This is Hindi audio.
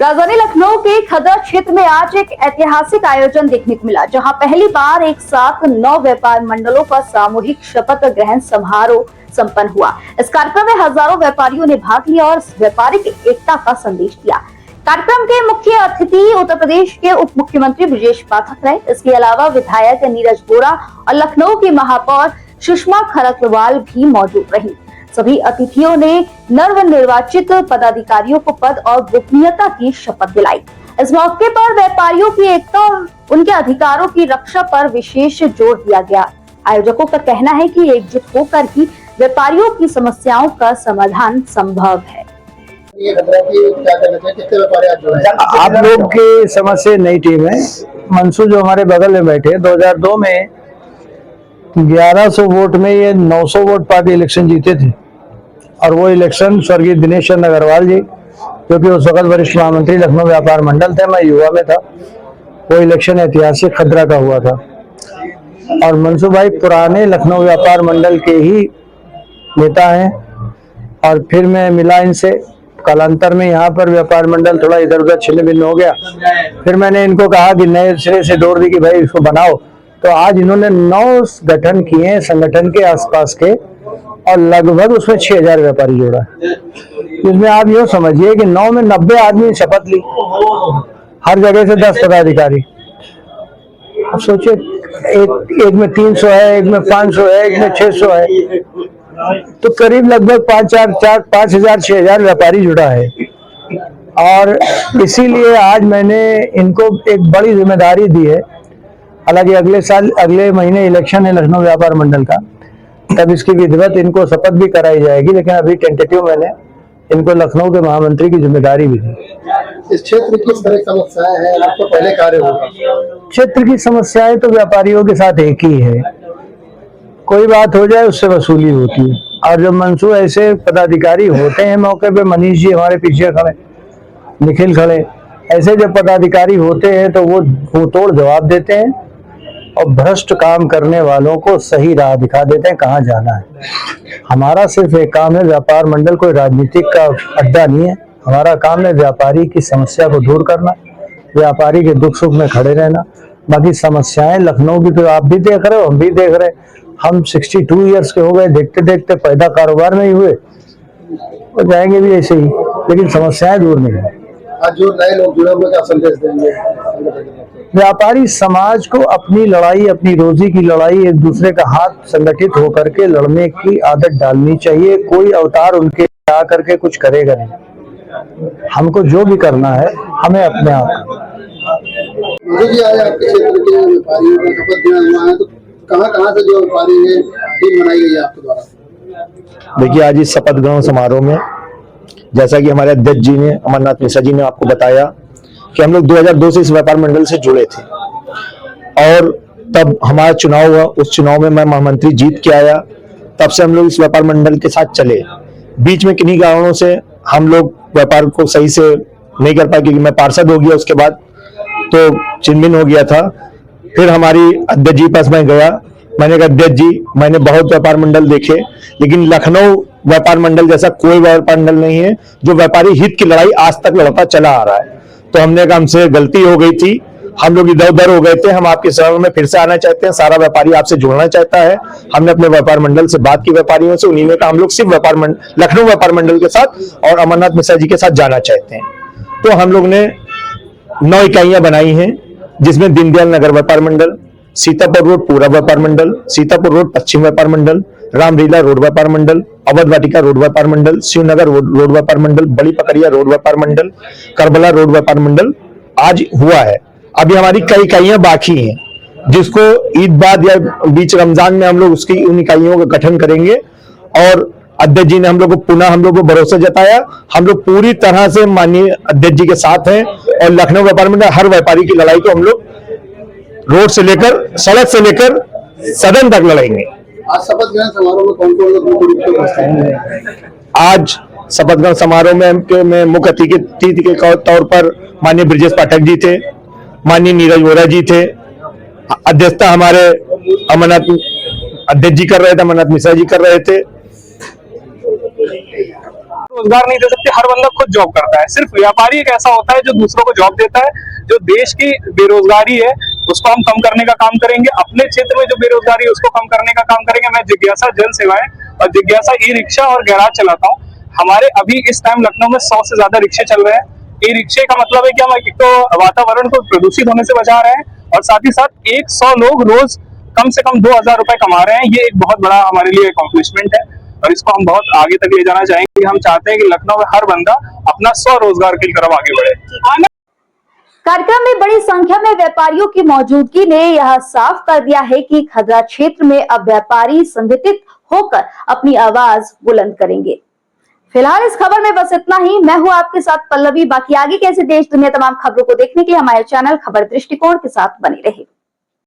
राजधानी लखनऊ के खदरा क्षेत्र में आज एक ऐतिहासिक आयोजन देखने को मिला, जहां पहली बार एक साथ 9 व्यापार मंडलों का सामूहिक शपथ ग्रहण समारोह संपन्न हुआ। इस कार्यक्रम में हजारों व्यापारियों ने भाग लिया और व्यापारिक एकता का संदेश दिया। कार्यक्रम के मुख्य अतिथि उत्तर प्रदेश के उप मुख्यमंत्री ब्रजेश पाठक रहे। इसके अलावा विधायक नीरज बोरा और लखनऊ की महापौर सुषमा खरकवाल भी मौजूद रही। सभी अतिथियों ने नवनिर्वाचित पदाधिकारियों को पद और गोपनीयता की शपथ दिलाई। इस मौके पर व्यापारियों की एकता और उनके अधिकारों की रक्षा पर विशेष जोर दिया गया। आयोजकों का कहना है कि एकजुट होकर ही व्यापारियों की समस्याओं का समाधान संभव है। आप लोग की समझ से नई टीम है। मंसूर जो हमारे बगल में बैठे 2002 में 1100 वोट में ये 900 वोट पार्टी इलेक्शन जीते थे और वो इलेक्शन स्वर्गीय दिनेश चंद्र अग्रवाल जी, जो कि उस वक्त वरिष्ठ महामंत्री लखनऊ व्यापार मंडल थे, मैं युवा में था, वो इलेक्शन ऐतिहासिक खदरा का हुआ था। और मंसूर भाई पुराने लखनऊ व्यापार मंडल के ही नेता हैं और फिर मैं मिला इनसे। कालांतर में यहाँ पर व्यापार मंडल थोड़ा इधर उधर छिन्न भिन्न हो गया। फिर मैंने इनको कहा कि नए सिरे से दौड़ दी कि भाई इसको बनाओ, तो आज इन्होंने 9 गठन किए संगठन के आसपास के और लगभग उसमें 6000 व्यापारी जोड़ा। इसमें आप ये समझिए कि 9 में 90 आदमी शपथ ली, हर जगह से 10 पदाधिकारी। अब सोचिए एक में 300 है, एक में 500 है, एक में 600 है, तो करीब लगभग 5000-6000 व्यापारी जुड़ा है। और इसीलिए आज मैंने इनको एक बड़ी जिम्मेदारी दी है। हालांकि अगले महीने इलेक्शन है लखनऊ व्यापार मंडल का, तब इसकी विधिवत इनको शपथ भी कराई जाएगी, लेकिन अभी टेंटेटिव मैंने इनको लखनऊ के महामंत्री की जिम्मेदारी भी दी। इस क्षेत्र की सारी समस्याएं हैं, आपको पहले कार्य होगा। क्षेत्र की समस्याएं तो व्यापारियों के साथ एक ही है, कोई बात हो जाए उससे वसूली होती है। और जब मंसूर ऐसे पदाधिकारी होते हैं मौके पे, मनीष जी हमारे पीछे खड़े, निखिल खड़े, ऐसे जब पदाधिकारी होते हैं तो वो तोड़ जवाब देते हैं और भ्रष्ट काम करने वालों को सही राह दिखा देते हैं कहाँ जाना है। हमारा सिर्फ एक काम है, व्यापार मंडल कोई राजनीतिक का अड्डा नहीं है। हमारा काम है व्यापारी की समस्या को दूर करना, व्यापारी के दुख सुख में खड़े रहना। बाकी समस्याएं लखनऊ की तो आप भी देख रहे हो, हम भी देख रहे हैं। हम 62 ईयर्स के हो गए, देखते देखते पैदा कारोबार में ही हुए और जाएंगे भी ऐसे ही, लेकिन समस्याएं दूर नहीं है। आज जो नए लोग जुड़े हुए क्या संदेश देंगे? व्यापारी समाज को अपनी लड़ाई, अपनी रोजी की लड़ाई एक दूसरे का हाथ संगठित होकर के लड़ने की आदत डालनी चाहिए। कोई अवतार उनके आ करके कुछ करेगा नहीं। हमको जो भी करना है हमें अपने आप। मुझे भी आज आपके क्षेत्र के व्यापारियों को शपथ दिया हुआ है, तो कहाँ से जो व्यापारी है टीम बनाई गई है आपके द्वारा? देखिए, आज इस शपथ ग्रहण समारोह में जैसा कि हमारे अध्यक्ष जी ने, अमरनाथ मिश्रा जी ने आपको बताया कि हम लोग 2002 से इस व्यापार मंडल से जुड़े थे और तब हमारा चुनाव हुआ। उस चुनाव में मैं महामंत्री जीत के आया, तब से हम लोग इस व्यापार मंडल के साथ चले। बीच में किन्हीं कारणों से हम लोग व्यापार को सही से नहीं कर पाए, क्योंकि मैं पार्षद हो गया, उसके बाद तो चिन्हभिन्न हो गया था। फिर हमारी अध्यक्ष जी पास मैं गया, मैंने कहा अध्यक्ष जी, मैंने बहुत व्यापार मंडल देखे, लेकिन लखनऊ व्यापार मंडल जैसा कोई व्यापार मंडल नहीं है जो व्यापारी हित की लड़ाई आज तक लड़ता चला आ रहा है। तो हमने कहा हमसे गलती हो गई थी, हम लोग इधर उधर हो गए थे, हम आपके शहर में फिर से आना चाहते हैं, सारा व्यापारी आपसे जुड़ना चाहता है। हमने अपने व्यापार मंडल से बात की व्यापारियों से, उन्हीं ने कहा हम लोग सिर्फ लखनऊ व्यापार मंडल के साथ और अमरनाथ मिश्रा जी के साथ जाना चाहते हैं। तो हम लोग ने 9 इकाइयां बनाई हैं, जिसमें दीनदयाल नगर व्यापार मंडल, सीतापुर रोड पूरा व्यापार मंडल, सीतापुर रोड पश्चिम व्यापार मंडल, रामलीला रोड व्यापार मंडल, अवध वाटिका रोड व्यापार मंडल, शिवनगर रोड व्यापार मंडल, बड़ी पकड़िया रोड व्यापार मंडल, करबला रोड व्यापार मंडल आज हुआ है। अभी हमारी कई इकाइयां बाकी हैं, जिसको ईद बाद या बीच रमजान में हम लोग उसकी उन इकाइयों का गठन करेंगे। और अध्यक्ष जी ने हम लोग को पुनः हम लोग को भरोसा जताया। हम लोग पूरी तरह से माननीय अध्यक्ष जी के साथ हैं और लखनऊ व्यापार मंडल हर व्यापारी की लड़ाई को हम लोग रोड से लेकर, सड़क से लेकर सदन तक लड़ाएंगे। आज शपथ ग्रहण समारोह में कौन-कौन? आज शपथ ग्रहण समारोह में मुख्य अतिथि के तौर पर माननीय ब्रजेश पाठक जी थे, माननीय नीरज बोरा जी थे, अध्यक्षता हमारे अमरनाथ अध्यक्ष जी कर रहे थे, अमरनाथ मिश्रा जी कर रहे थे। रोजगार नहीं दे सकते, हर बंदा खुद जॉब करता है। सिर्फ व्यापारी एक ऐसा होता है जो दूसरों को जॉब देता है। जो देश की बेरोजगारी है उसको हम कम करने का काम करेंगे, अपने क्षेत्र में जो बेरोजगारी है उसको कम करने का काम करेंगे। मैं जिज्ञासा जन सेवाएं और जिज्ञासा ई रिक्शा और गैराज चलाता हूँ। हमारे अभी इस टाइम लखनऊ में 100 से ज्यादा रिक्शे चल रहे हैं। ई रिक्शे का मतलब है कि हम एक तो वातावरण को प्रदूषित होने से बचा रहे हैं और साथ ही साथ 100 लोग रोज कम से कम 2000 रुपए कमा रहे हैं। ये एक बहुत बड़ा हमारे लिए अकॉम्प्लिशमेंट है और इसको हम बहुत आगे तक ले जाना चाहेंगे। हम चाहते हैं कि लखनऊ में हर बंदा अपना स्वरोजगार की तरफ आगे बढ़े। कार्यक्रम में बड़ी संख्या में व्यापारियों की मौजूदगी ने यह साफ कर दिया है कि खदरा क्षेत्र में अब व्यापारी संगठित होकर अपनी आवाज बुलंद करेंगे। फिलहाल इस खबर में बस इतना ही। मैं हूं आपके साथ पल्लवी। बाकी आगे कैसे देश दुनिया तमाम खबरों को देखने के लिए हमारे चैनल खबर दृष्टिकोण के साथ बने रहे।